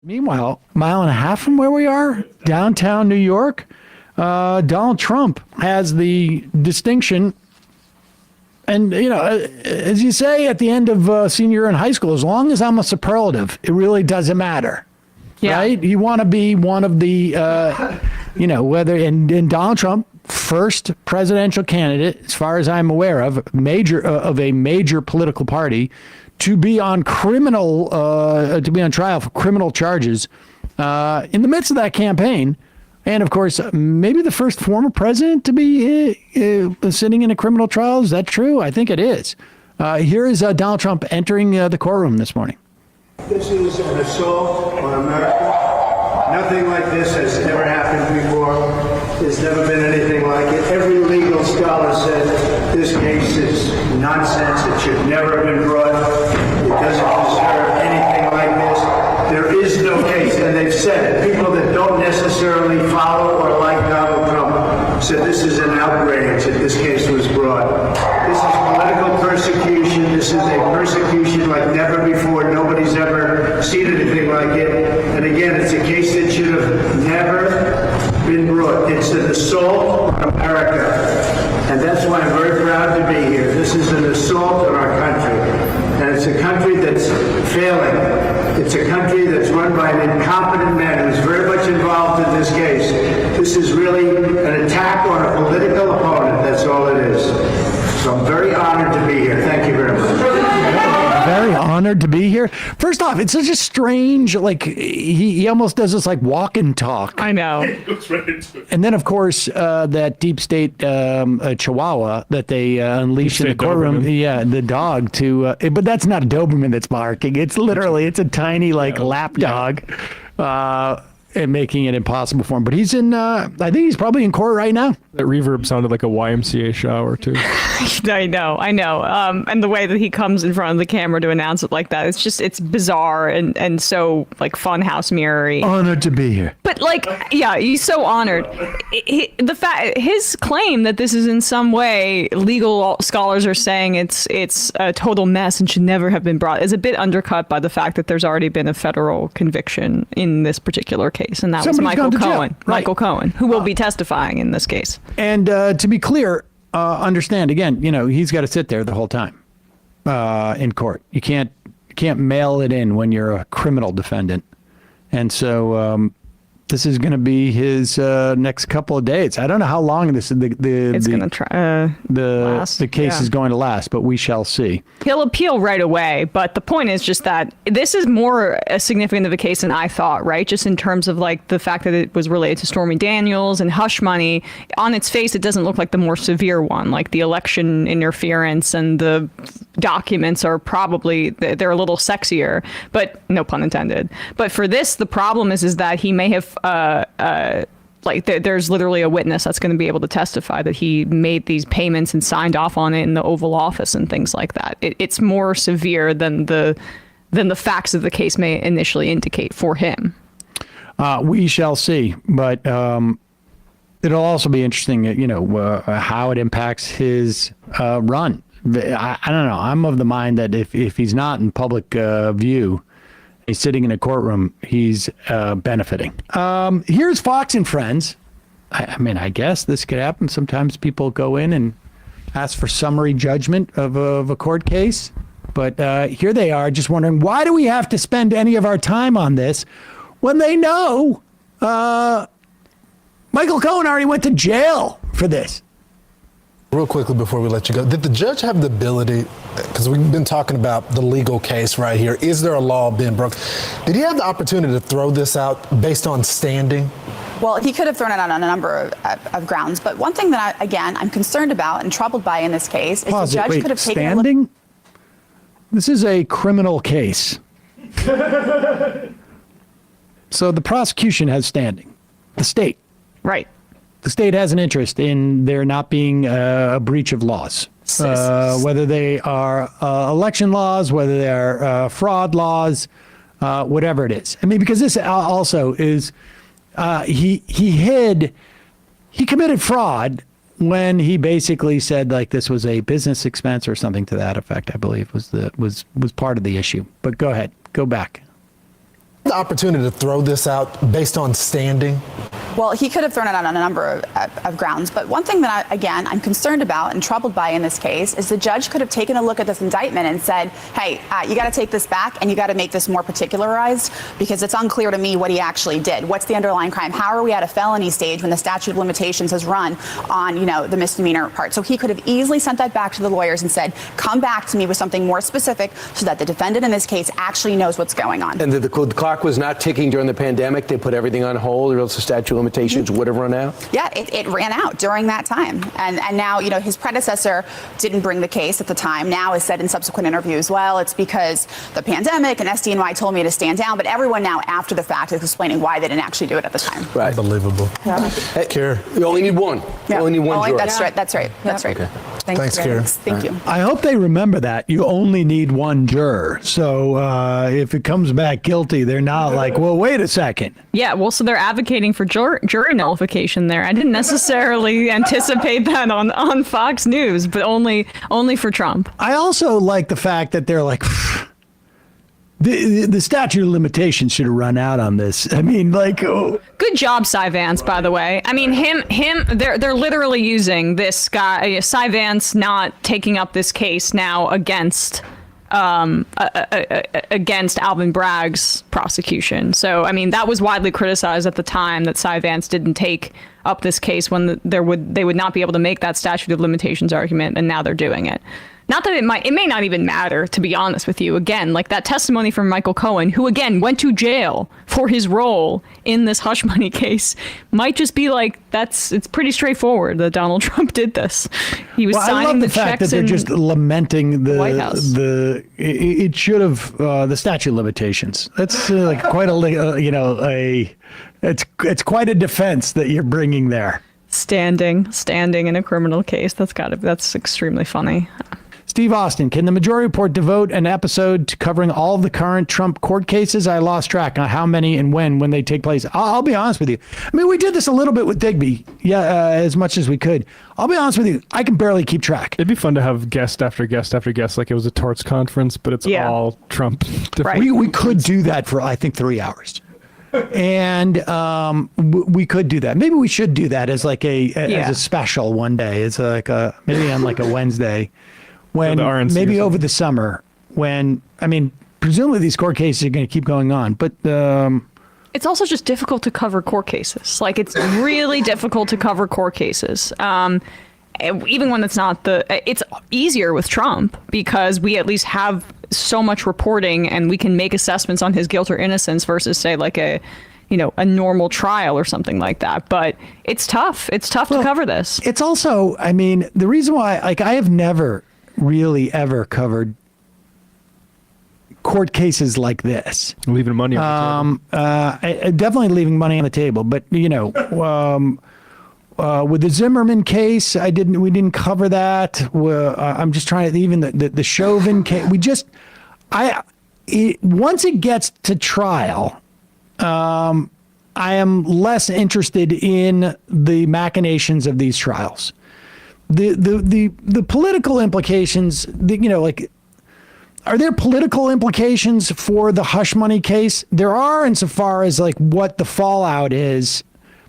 Meanwhile, mile and a half from where we are, downtown New York, Donald Trump has the distinction. And, as you say at the end of senior year in high school, as long as I'm a superlative, it really doesn't matter. Yeah. Right? You want to be one of the, whether in Donald Trump, first presidential candidate, as far as I'm aware of, a major political party, to be on trial for criminal charges in the midst of that campaign. And, of course, maybe the first former president to be sitting in a criminal trial. Is that true? I think it is. Here is Donald Trump entering the courtroom this morning. This is an assault on America. Nothing like this has ever happened before. There's never been anything like it. Every legal scholar says this case is nonsense. It should never have been brought. It doesn't deserve anything like this. There is no case, and they've said it. People that don't necessarily follow or like Donald Trump said this is an outrage that this case was brought. This is political persecution. This is a persecution like never before. Nobody's ever seen anything like it. And again, it's a case that should have never been brought. It's an assault on America. And that's why I'm very proud to be here. This is an assault on our country. And it's a country that's failing. It's a country that's run by an incompetent man who's very much involved in this case. This is really an attack on a political opponent. That's all it is. So I'm very honored to be here. Thank you very much. Very honored to be here. First off, it's such a strange, he almost does this walk and talk. I know. And then, of course, that deep state chihuahua that they unleash in the courtroom. Doberman. Yeah, the dog but that's not a Doberman that's barking. It's literally, it's a tiny lap dog. And making it impossible for him. But he's I think he's probably in court right now. That reverb sounded like a YMCA shower, too. I know. And the way that he comes in front of the camera to announce it like that, it's bizarre and so funhouse mirror-y. Honored to be here. But he's so honored. His claim that this is in some way, legal scholars are saying it's a total mess and should never have been brought, is a bit undercut by the fact that there's already been a federal conviction in this particular case. And that was Michael Cohen. Right. Michael Cohen, who will be testifying in this case. And to be clear, understand again, he's got to sit there the whole time in court. You can't mail it in when you're a criminal defendant. And so this is going to be his next couple of days. I don't know how long the case is going to last, but we shall see. He'll appeal right away, but the point is just that this is more significant of a case than I thought, right? Just in terms of the fact that it was related to Stormy Daniels and hush money. On its face, it doesn't look like the more severe one, like the election interference and the documents are probably, they're a little sexier, but no pun intended. But for this, the problem is that he may have there's literally a witness that's going to be able to testify that he made these payments and signed off on it in the Oval Office and things like that. It's more severe than the facts of the case may initially indicate for him. We shall see, but it'll also be interesting, how it impacts his run. I don't know. I'm of the mind that if he's not in public view, he's sitting in a courtroom, he's benefiting. Here's Fox and Friends. I guess this could happen. Sometimes people go in and ask for summary judgment of a court case. But here they are just wondering, why do we have to spend any of our time on this when they know Michael Cohen already went to jail for this? Real quickly before we let you go, did the judge have the ability, because we've been talking about the legal case right here, is there a law being broken? Did he have the opportunity to throw this out based on standing? Well, he could have thrown it out on a number of grounds, but one thing that, I'm concerned about and troubled by in this case is the judge could have taken standing? This is a criminal case. So the prosecution has standing. The state. Right. The state has an interest in there not being a breach of laws, whether they are election laws, whether they are fraud laws, whatever it is. Because this also is, he committed fraud when he basically said this was a business expense or something to that effect. I believe was part of the issue. But go ahead, go back. The opportunity to throw this out based on standing? Well, he could have thrown it out on a number of grounds, but one thing that, I'm concerned about and troubled by in this case is the judge could have taken a look at this indictment and said, hey, you got to take this back and you got to make this more particularized because it's unclear to me what he actually did. What's the underlying crime? How are we at a felony stage when the statute of limitations has run on, the misdemeanor part? So he could have easily sent that back to the lawyers and said, come back to me with something more specific so that the defendant in this case actually knows what's going on. And the clock was not ticking during the pandemic. They put everything on hold or else the statute of limitations would have run out? Yeah, it ran out during that time. And now, his predecessor didn't bring the case at the time. Now has said in subsequent interviews, well, it's because the pandemic and SDNY told me to stand down. But everyone now after the fact is explaining why they didn't actually do it at the time. Right. Unbelievable. Yeah. Hey, you only need one. Yeah. You only need one juror. That's right. That's right. That's right. Okay. Thanks, Karen. Thank you. I hope they remember that. You only need one juror. So if it comes back guilty, they're not like, well, wait a second. Yeah, well, so they're advocating for jury nullification there. I didn't necessarily anticipate that on Fox News, but only for Trump. I also like the fact that they're like, the statute of limitations should have run out on this. I mean, like, Good job, Cy Vance, by the way. I mean, they're literally using this guy, Cy Vance, not taking up this case now against Alvin Bragg's prosecution. So, I mean, that was widely criticized at the time that Cy Vance didn't take up this case when they would not be able to make that statute of limitations argument, and now they're doing it. Not that it may not even matter, to be honest with you. Again, like that testimony from Michael Cohen, who again went to jail for his role in this hush money case, might just be like, it's pretty straightforward that Donald Trump did this. He was signing I love the the fact that checks they're in just lamenting the White House. it should have the statute of limitations. That's like quite it's quite a defense that you're bringing there. standing in a criminal case. That's extremely funny. Steve Austin, can the majority report devote an episode to covering all of the current Trump court cases? I lost track on how many and when they take place. I'll be honest with you. I mean, we did this a little bit with Digby, as much as we could. I'll be honest with you. I can barely keep track. It'd be fun to have guest after guest after guest, like it was a torts conference, but it's all Trump. Right. We could do that for, I think, 3 hours. And we could do that. Maybe we should do that as like as a special one day. It's like maybe on like a Wednesday. When maybe over the summer, presumably these court cases are going to keep going on, but it's also just difficult to cover court cases. Like, it's really difficult to cover court cases. Even when it's not it's easier with Trump because we at least have so much reporting and we can make assessments on his guilt or innocence versus say like a normal trial or something like that. But it's tough. It's tough to cover this. It's also, the reason why, I have never really ever covered court cases like this. Leaving money on the table. Definitely leaving money on the table, but with the Zimmerman case, we didn't cover that. I'm just trying to, even the Chauvin case, once it gets to trial, I am less interested in the machinations of these trials. The political implications, are there political implications for the hush money case? There are, insofar as like what the fallout is,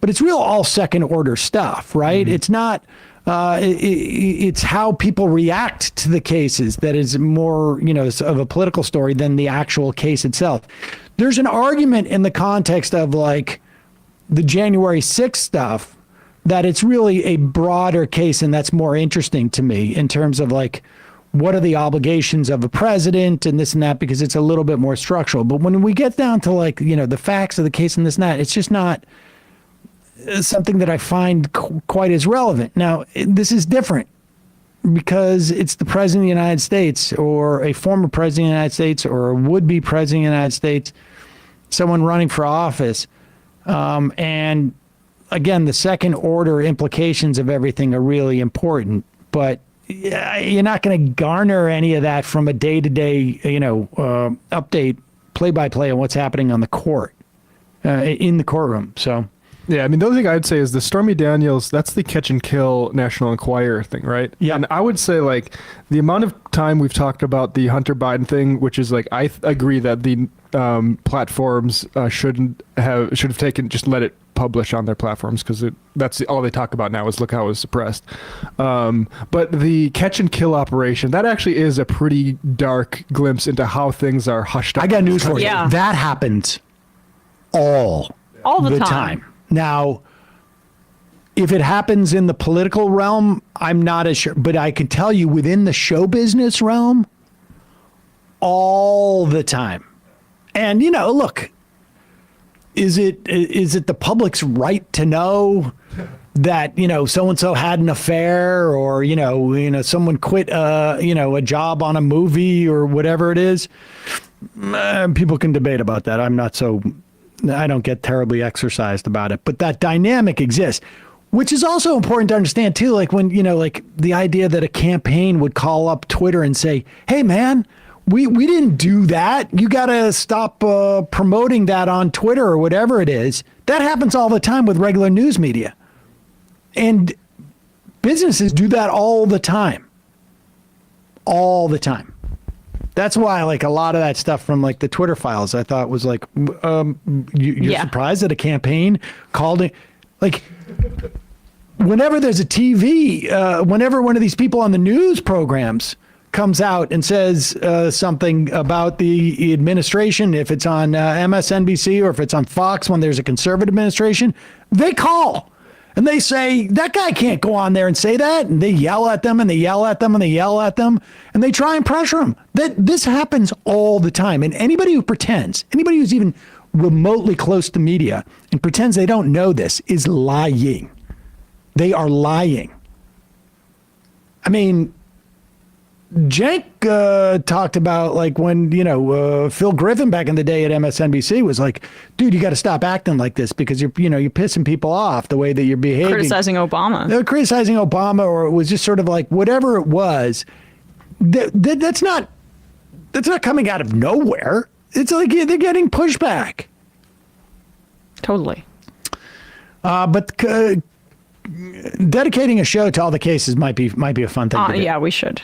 but it's real all second order stuff, right? Mm-hmm. It's not. It's how people react to the cases that is more, of a political story than the actual case itself. There's an argument in the context of like the January 6th stuff that it's really a broader case, and that's more interesting to me in terms of like, what are the obligations of a president and this and that, because it's a little bit more structural. But when we get down to like, the facts of the case and this and that, it's just not something that I find quite as relevant. Now, this is different because it's the president of the United States or a former president of the United States or a would-be president of the United States, someone running for office. And again, the second order implications of everything are really important, but you're not going to garner any of that from a day-to-day, update, play-by-play on what's happening on the court, in the courtroom. So, yeah, the other thing I'd say is the Stormy Daniels, that's the catch and kill National Enquirer thing, right? Yeah. And I would say like the amount of time we've talked about the Hunter Biden thing, which is like, I agree that the platforms should have taken, just let it publish on their platforms, because that's all they talk about now is look how it was suppressed. But the catch and kill operation, that actually is a pretty dark glimpse into how things are hushed up. I got news for you. Yeah. That happens all the time. Now, if it happens in the political realm, I'm not as sure, but I can tell you within the show business realm, all the time. And, look, is it the public's right to know that, so-and-so had an affair, or, someone quit, a job on a movie or whatever it is? People can debate about that. I don't get terribly exercised about it, but that dynamic exists, which is also important to understand too. Like when, like the idea that a campaign would call up Twitter and say, hey man, we didn't do that. You got to stop promoting that on Twitter or whatever it is. That happens all the time with regular news media. And businesses do that all the time. All the time. That's why, like, a lot of that stuff from, like, the Twitter files, I thought was like, you're surprised that a campaign called it? Like, whenever there's a TV, whenever one of these people on the news programs comes out and says something about the administration, if it's on MSNBC or if it's on Fox when there's a conservative administration, they call. And they say, that guy can't go on there and say that. And they yell at them and they yell at them and they yell at them. And they try and pressure them. This happens all the time. And anybody who pretends, anybody who's even remotely close to media and pretends they don't know this is lying. They are lying. I mean, Cenk talked about, like, when, Phil Griffin back in the day at MSNBC was like, dude, you got to stop acting like this because you're pissing people off the way that you're behaving. Criticizing Obama. They were criticizing Obama, or it was just sort of like whatever it was. That's not coming out of nowhere. It's like they're getting pushback. Totally. But dedicating a show to all the cases might be a fun thing to do. Yeah, we should.